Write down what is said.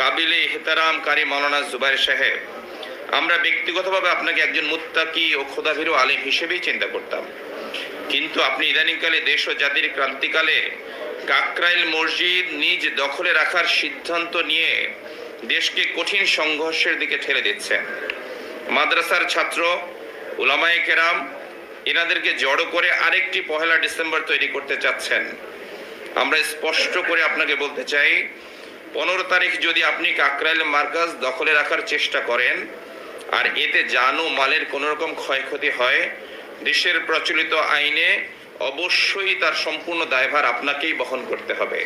কাবিলে ইহতারাম কারি মাওলানা জুবাইর সাহেব, আমরা ব্যক্তিগতভাবে আপনাকে একজন মুত্তাকি ও খোদাভীরু আলিম হিসেবেই চিন্তা করতাম, কিন্তু আপনি ইদানিংকালে দেশ ও জাতির ক্রান্তিকালে কাকরাইল মসজিদ নিজ দখলে রাখার সিদ্ধান্ত নিয়ে দেশকে কঠিন সংঘর্ষের দিকে ঠেলে দিচ্ছেন। মাদ্রাসার ছাত্র, উলামায়ে কেরাম এনাদেরকে জড়ো করে আরেকটি 1 ডিসেম্বর তৈরি করতে চাচ্ছেন। আমরা স্পষ্ট করে আপনাকে বলতে চাই, 15 তারিখ যদি আপনি কাকরাইল মার্কাজ দখলে রাখার চেষ্টা করেন আর এতে জান ও মালের কোনো রকম ক্ষয়ক্ষতি হয়, দেশের প্রচলিত আইনে অবশ্যই তার সম্পূর্ণ দায়ভার আপনাকেই বহন করতে হবে।